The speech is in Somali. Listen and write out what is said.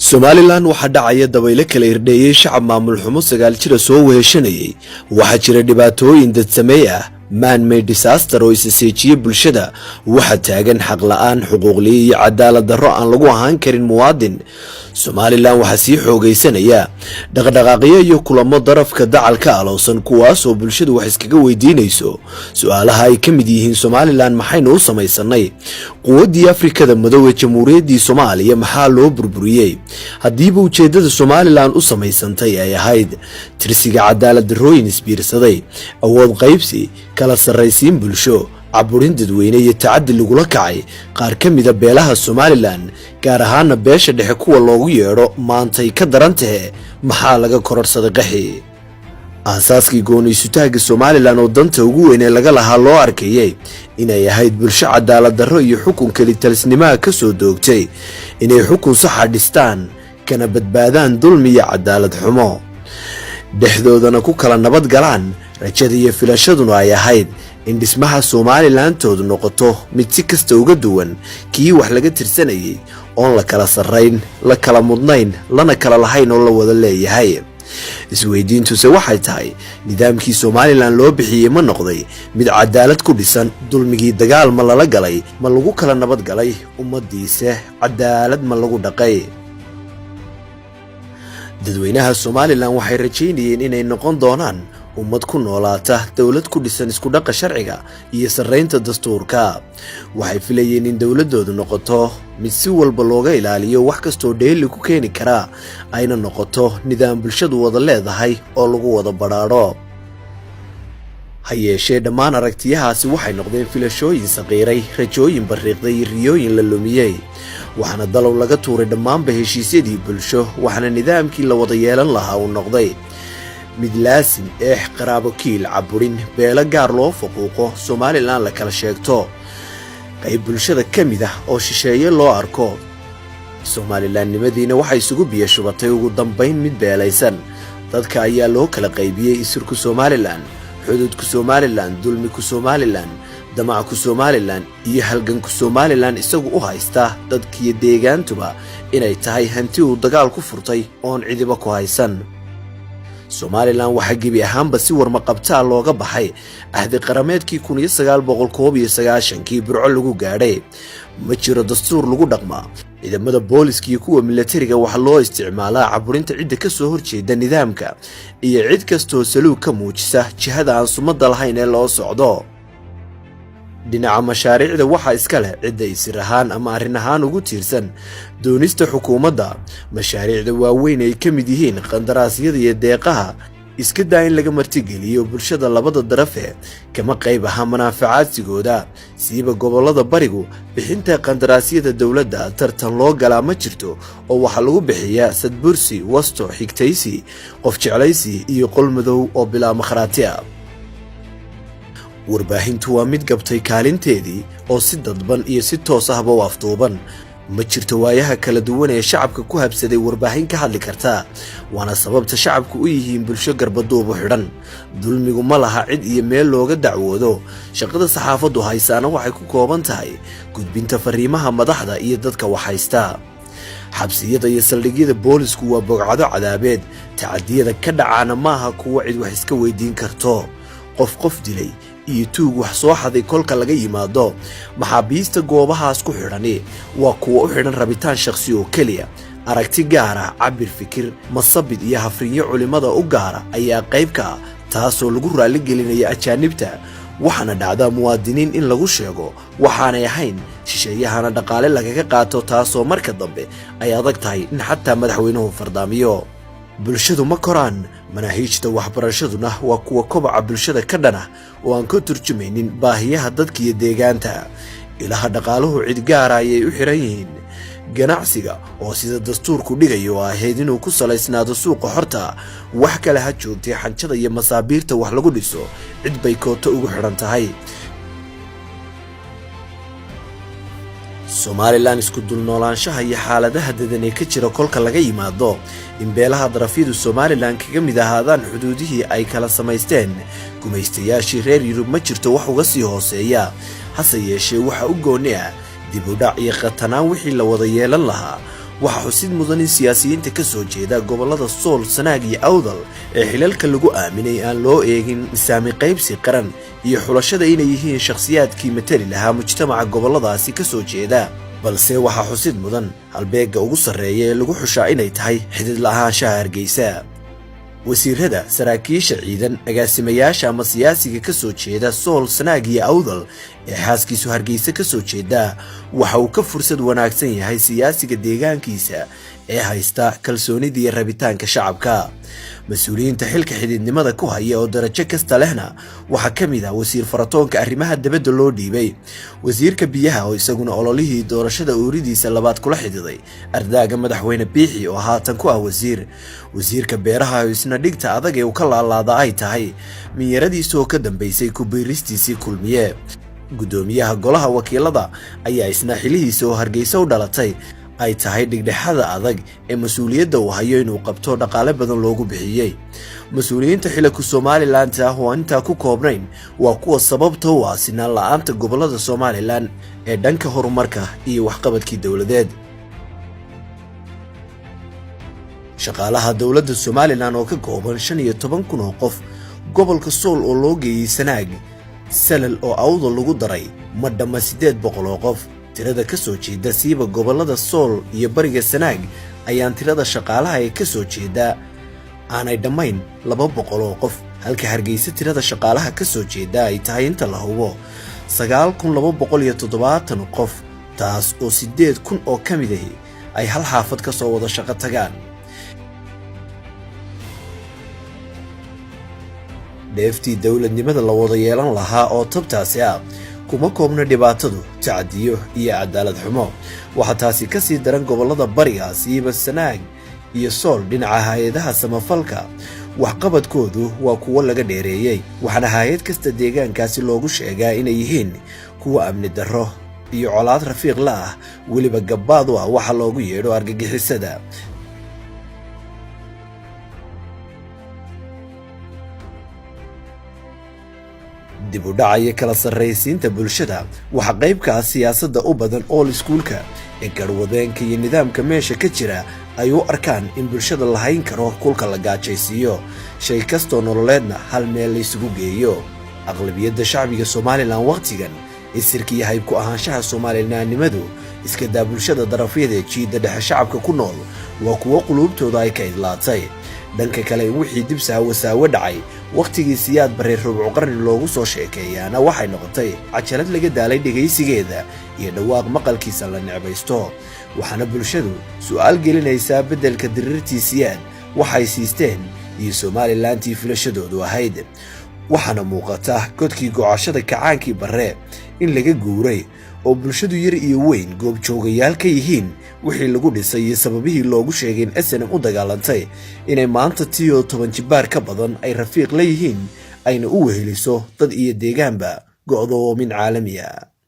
Somaliland waxa dhacaya dabaylo kala irdheeyay shacab maamul xumo 9 jira soo weeshanayay waxa jira dhibaatooyin dad sameey ah man-made disaster oo isseejiye bulshada waxa taagan xaq la'aan xuquuqli iyo cadaalad darro aan lagu ahaan karin muwaadin Somaliland waxa sii xoogaysanaya dhaqdhaqaaqyo iyo kulamo darafka dacalka alowsan kuwaas oo bulshadu wax iskaga weydiinayso su'aalaha ay ka mid yihiin Somaliland maxaynu u samaysanay quwadii Afrikada Madowga Jamhuuriyaddii Soomaaliya maxaa loo burburiyay hadiiba ujeedada Somaliland u samaysantay ay ahayd tirsiga cadaalad darrooyin isbiirsaday awood qaybsi kala sarraysiin bulsho caburin dadweyne iyo tacaddi lagula kacay qaar ka mid ah beelaha Somaliland gaar ahaan beesha dhexe kuwa loogu yeero maantay ka darantahay maxaa laga kororsaday qaxi aasaaskii gooniisutaaga Somaliland oo danta ugu weyn ee laga lahaa loo arkayay inay ahayd bulsho cadaalad darro iyo xukun kali talisnimo ka soo doogtay inay xukun sax dhistaan kana badbaadaan dulmi iyo cadaalad xumo dhexdoodana ku kala nabad galaan rajada iyo filashaduna ay ahayd in dhismaha Somaliland toodu noqoto mid si kasta uga duwan kii wax laga tirsanayay oo la kala sarreyn la kala mudnayn lana kala lahayn oo la wada leeyahay isweydiintuse waxay tahay nidaamkii Somaliland loo bixiyay ma noqday mid cadaalad ku dhisan dulmigii dagaal ma lala galay ma lagu kala nabad galay ummadiisa cadaalad ma lagu dhaqay dadweynaha Somaliland waxay rajeynayeen inay noqon doonaan ummad ku noolaata dawlad ku dhisan isku dhaqa sharciga iyo sareynta dastuurka waxay filayeen in dawladoodu noqoto mid si walba looga ilaaliyo wax kasto dheeli ku keeni kara ayna noqoto nidaam bulshadu wada leedahay oo lagu wada baraaro hayeeshee dhammaan aragtiyahaasi waxay noqdeen filashooyin saqiiray rajooyin bariiqday riyooyin la lumiyay waxaana dalow laga tuuray dhammaanba heshiisyadii bulsho waxaana nidaamkii la wada yeelan lahaa uu noqday mid laasim qaraabo kiil caburin beela gaar loo faquuqo Somaliland la kala sheegto qayb bulshada kamid ah oo shisheeye loo arko Somaliland nimadiina waxay isugu biyashubatay ugu dambeyn mid beelaysan dadka ayaa loo kala qaybiyay isirku Somaliland xuduudku Somaliland dulmiku Somaliland damacu Somaliland iyo halganku Somaliland isagu u haysta dadkii deegaantuba inay tahay hanti uu dagaal ku furtay oon cidiba ku haysan Somaliland waxa gibi ahaanba si warma qabtaa looga baxay ahdi qarameedkii 1991 burco lagu gaadhay ma jiro dastuur lagu dhaqma ciidamada booliska iyo kuwa militariga waxa loo isticmaalaa caburinta cid ka soo horjeeda nidaamka iyo cid kasto saluug ka muujisa jihada aan sumada lahayn ee loo socdo dhinaca mashaariicda waxa iska leh cid ay sir ahaan ama arrin ahaan ugu tiirsan doonista xukuumadda mashaariicda waaweyn ay ka mid yihiin qandaraasyada iyo deeqaha iska daa in laga martigeliyo bulshada labada darafe kama qayb aha manaafacaadsigooda siiba gobolada barigu bixinta qandaraasyada dawladda tartan loo galaa ma jirto oo waxa lagu bixiyaa sadbursi wasto xigtaysi qof jeclaysi iyo qol madow oo bilaa makhraati ah warbaahintu waa mid gabtay kaalinteedii oo si dadban iyo si toos ahba u afduuban ma jirto waayaha kala duwan ee shacabka ku habsaday warbaahin ka hadli karta waana sababta shacabku u yihiin bulsho garbaduub u xidhan dulmigu ma laha cid iyo meel looga dacwoodo shaqada saxaafadu haysaana waxay ku kooban tahay gudbinta fariimaha madaxda iyo dadka wax haysta xabsiyada iyo saldhigyada boolisku waa bogcado cadaabeed tacadiyada ka dhacaana maaha kuwa cid wax iska weydiin karto qof dilay iyo tuug wax soo xaday kolka laga yimaado maxaabiista goobahaas ku xidhani waa kuwa u xidhan rabitaan shakhsi oo kaliya aragti gaar ah cabir fikir masabid iyo hafriyo culimada u gaara ayaa qayb ka taasoo lagu raali gelinaya ajaanibta waxaana dhacda muwaadiniin in lagu sheego waxaanay ahayn shisheeyahana dhaqaale lagaga qaato taasoo marka dambe ay adag tahay in xataa madaxweynuhu fardaamiyo bulshadu ma koraan manaahiijta waxbarashaduna waa kuwa kobaca bulshada ka dhana oo aan ka turjumaynin baahiyaha dadka iyo deegaanta ilaha dhaqaaluhu cid gaar ah ayay u xiran yihiin ganacsiga oo sida dastuurku dhigayo ahayd inuu ku salaysnaado suuqa xorta wax kale ha joogtay xanjada iyo masaabiirta wax lagu dhiso cid bay kooto ugu xiran tahay Somaliland isku dul noolaanshaha iyo xaaladaha dadan ee ka jira kolka laga yimaado in beelaha darafyadu Somaliland kaga mid ahaadaan xuduudihii ay kala samaysteen gumaystayaashii reer Yurub ma jirto wax uga sii hooseeya hase yeeshee waxa u gooni ah dib u dhac iyo qatanaan wixii la wada yeelan lahaa waxaa xusid mudan in siyaasiyiinta ka soo jeeda gobollada sool sanaag iyo awdal ee xilalka lagu aaminay aan loo eegin misaami qaybsi qaran iyo xulashada inay yihiin shakhsiyaadkii matali lahaa mujtamaca gobolladaasi ka soo jeeda, balse waxaa xusid mudan halbeegga ugu sarreeya ee lagu xushaa inay tahay xidid la'aanshaha Hargeysa. wasiirada, saraakiisha ciidan, agaasimayaasha ama siyaasiga ka soo jeeda sool sanaag iyo awdal ee xaaskiisu Hargeysa ka soo jeeda waxa uu ka fursad wanaagsan yahay siyaasiga deegaankiisa ee haysta kalsoonida iyo rabitaanka shacabka. mas-uuliyiinta xilka xididnimada ku haya oo darajo kasta lehna waxaa ka mid ah wasiir faratoonka arrimaha dibadda loo dhiibay, wasiirka biyaha oo isaguna ololihii doorashada ooridiisa labaad kula xididay ardaaga madaxweyne biixi oo haatan ku ah wasiirka beeraha oo isna dhigta adag ee uu ka laalaada ay tahay minyaradiisa oo ka dambeysay ku biiristiisii kulmiye. gudoomiyaha golaha wakiilada ayaa isna xilihiisa oo Hargeysa u dhalatay ay tahay dhigdhexada adag ee mas-uuliyadda uu hayo inuu qabto dhaqaale badan loogu bixiyey. mas-uuliyiinta xilka Somaliland oo inta ku koobnayn waa kuwa sababta u ah sinaan la'aanta gobollada Somaliland ee dhanka horumarka iyo waxqabadkii dawladeed. shaqaalaha dawladda Somaliland oo ka kooban 15,000 oo qof, gobolka Sool oo loo geeyay Sanaag, Salal oo awdal lagu daray ma dhamma 800 oo qof. tirada ka soo jeeda siiba gobollada Sool iyo bariga Sanaag ayaan tirada shaqaalaha ee ka soo jeeda aanay dhammayn 200 oo qof, halka Hargeysa tirada shaqaalaha ka soo jeeda ay tahay inta la hubo 9,270 qof, taas oo 8,000 oo ka mid ah ay hal xaafad ka soo wada shaqo tagaan. dheeftii dawladnimada la wada yeelan lahaa oo tabtaasi ah kuma koobna dhibaatadu, tacadiyo iyo cadaalad xumo. waxaa taasi ka sii daran gobollada bariga siiba Sanaag iyo Sool dhinaca hay'adaha samafalka waxqabadkoodu waa kuwo laga dheereeyay, waxaana hay'ad kasta deegaankaasi loogu sheegaa inay yihiin kuwa amni darro iyo colaad rafiiq la ah, weliba gabbaad u ah waxa loogu yeedho argagixisada. dib u dhacaya kala sarreysiinta bulshada waxa qayb ka ah siyaasadda u badan all schoolka ee garwadeenka iyo nidaamka meesha ka jira ay u arkaan in bulshada la hayn karo kulka la gaajaysiiyo, shay kastoo nololeedna hal meel la isugu geeyo. aqlabiyadda shacbiga Somaliland waqtigan isirka iyo hayb ku ahaanshaha Soomaalinaanimadu iska daa bulshada darafyada jiida dhexe shacabka ku nool waa kuwo quluubtooda ay ka idlaatay. dhanka kale in wixii dib wasaawo dhacay waqtigii Siyaad Barre rubcu qarni loogu soo sheekeeyaana waxay noqotay cajalad laga daalay dhageysigeeda iyo dhawaaq maqalkiisa la necbaysto, waxaana bulshadu su'aal gelinaysaa beddelka dirirtii Siyaad waxay siisteen iyo Somalilandtii filashadoodu ahayd. waxaana muuqata godkii gocashada kacaankii Barre in laga guuray oo bulshadu yar iyo weyn goob joogayaal ka yihiin wixii lagu dhisay iyo sababihii loogu sheegay in SNM u dagaalantay inay maanta tiyo 10 jibaar ka badan ay rafiiq la yihiin ayna u weheliso dad iyo deegaanba go'doomin caalami ah.